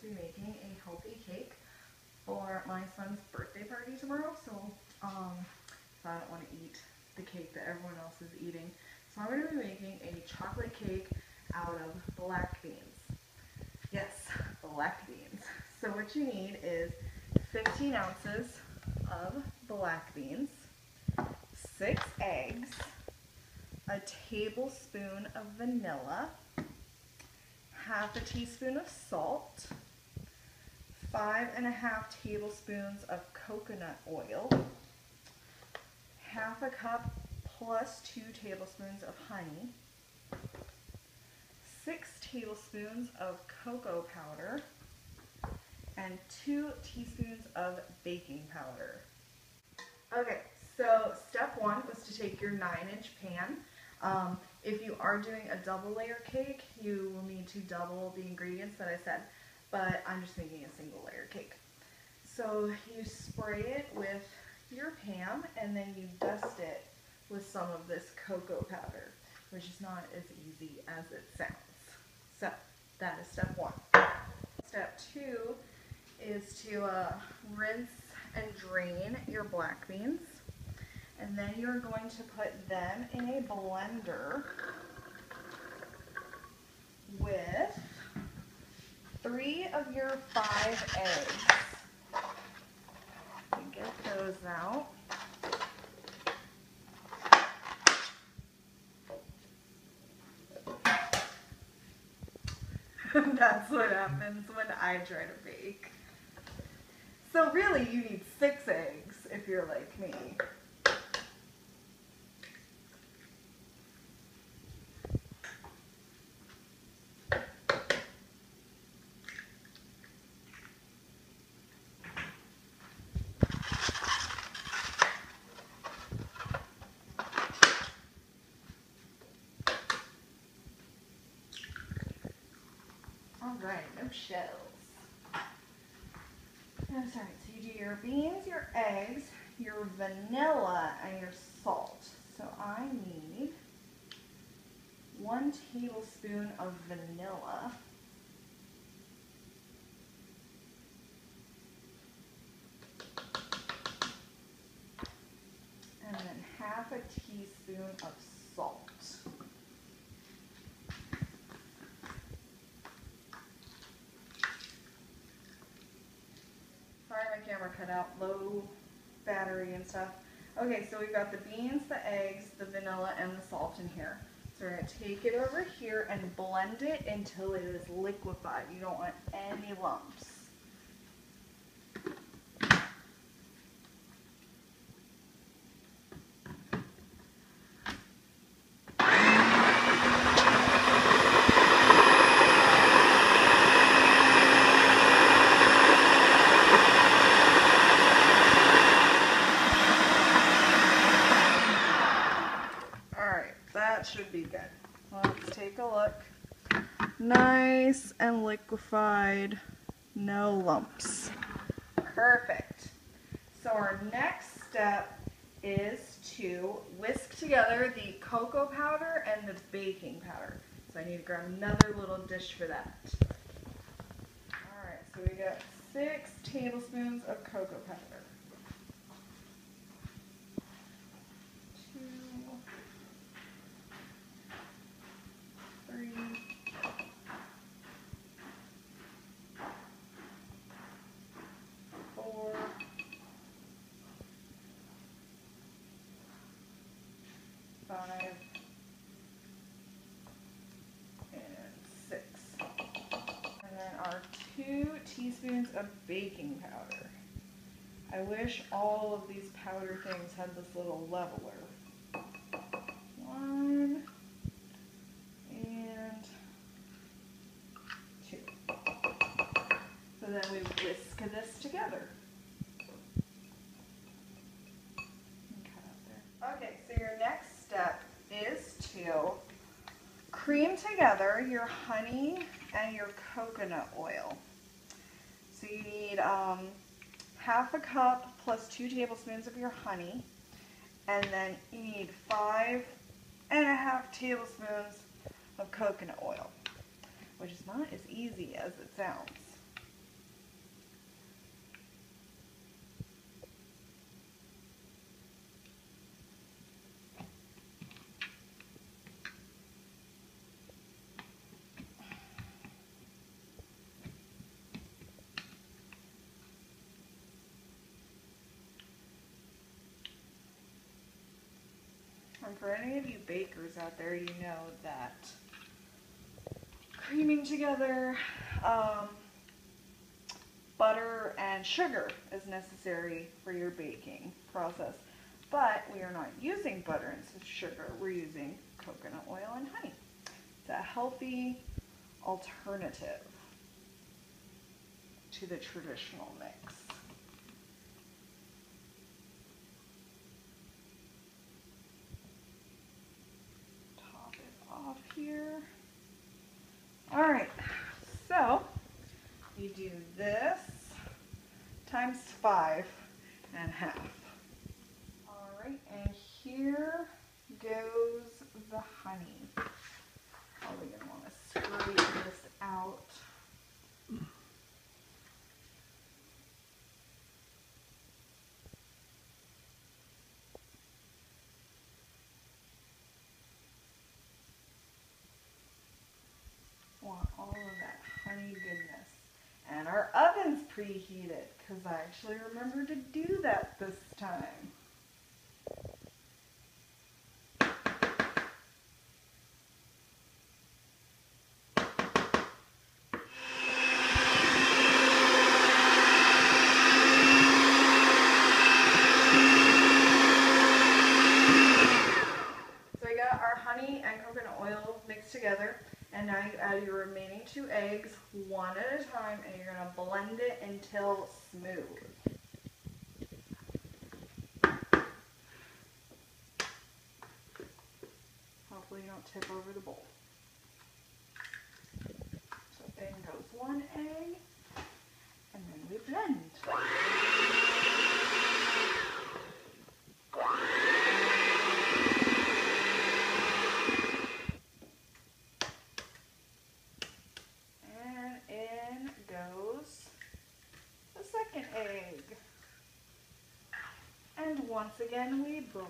to be making a healthy cake for my son's birthday party tomorrow, so I don't want to eat the cake that everyone else is eating. So I'm going to be making a chocolate cake out of black beans. Yes, black beans. So what you need is 15 ounces of black beans, 6 eggs, a tablespoon of vanilla, half a teaspoon of salt, 5½ tablespoons of coconut oil, half a cup plus 2 tablespoons of honey, 6 tablespoons of cocoa powder, and 2 teaspoons of baking powder. Okay, so step 1 was to take your 9-inch pan. If you are doing a double layer cake, you will need to double the ingredients that I said, but I'm just making a single layer cake. So you spray it with your pan and then you dust it with some of this cocoa powder, which is not as easy as it sounds. So that is step 1. Step 2 is to rinse and drain your black beans, and then you're going to put them in a blender with 3 of your 5 eggs. And get those out. That's what happens when I try to bake. So really you need 6 eggs if you're like me. Alright, no shells. I'm sorry, so you do your beans, your eggs, your vanilla, and your salt. So I need 1 tablespoon of vanilla. And then half a teaspoon of salt. Sorry, my camera cut out, low battery and stuff. Okay, so we've got the beans, the eggs, the vanilla, and the salt in here. So we're going to take it over here and blend it until it is liquefied. You don't want any lumps. That should be good. Let's take a look. Nice and liquefied, no lumps. Perfect. So our next step is to whisk together the cocoa powder and the baking powder. So I need to grab another little dish for that. Alright, so we got 6 tablespoons of cocoa powder. 3, 4, 5, and 6. And then our 2 teaspoons of baking powder. I wish all of these powder things had this little leveler. 1 and 2. So then we whisk this together. Okay, so your next step is to cream together your honey and your coconut oil. So you need half a cup plus 2 tablespoons of your honey, and then you need 5½ tablespoons of coconut oil, which is not as easy as it sounds. And for any of you bakers out there, you know that creaming together butter and sugar is necessary for your baking process. But we are not using butter instead of sugar. We're using coconut oil and honey. It's a healthy alternative to the traditional mix. Top it off here. All right, so you do this times 5 1/2. All right, and here goes the honey. Probably gonna want to scrape this out. Want all of that honey goodness. And our oven's preheated because I actually remembered to do that this time. So I got our honey and coconut oil mixed together. And now you add your remaining 2 eggs, one at a time, and you're going to blend it until smooth. Hopefully you don't tip over the bowl. So in goes 1 egg, and then we blend. Egg. And once again we blend.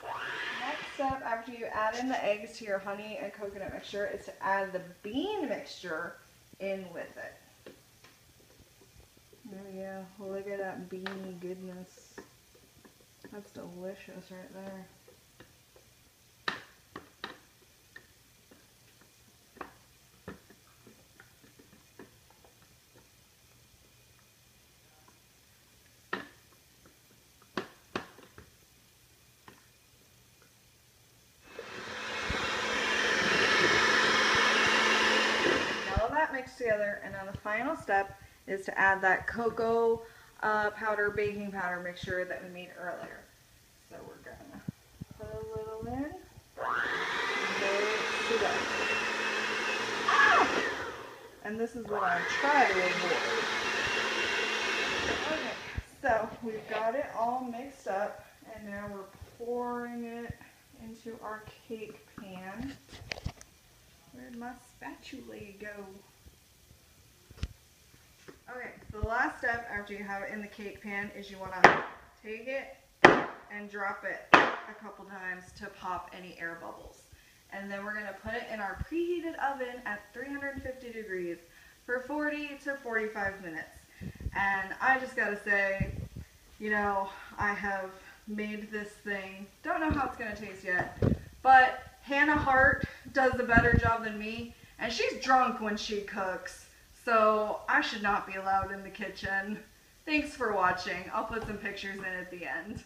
Next step after you add in the eggs to your honey and coconut mixture is to add the bean mixture in with it. Oh yeah, look at that beany goodness. That's delicious right there. Mixed together, and then the final step is to add that cocoa powder, baking powder mixture that we made earlier. So we're gonna put a little in. And this is what I try to avoid. Okay, so we've got it all mixed up, and now we're pouring it into our cake pan. Where'd my spatula go? Okay, so the last step after you have it in the cake pan is you want to take it and drop it a couple times to pop any air bubbles. And then we're going to put it in our preheated oven at 350 degrees for 40 to 45 minutes. And I just got to say, you know, I have made this thing, don't know how it's going to taste yet, but Hannah Hart does a better job than me, and she's drunk when she cooks. So I should not be allowed in the kitchen. Thanks for watching. I'll put some pictures in at the end.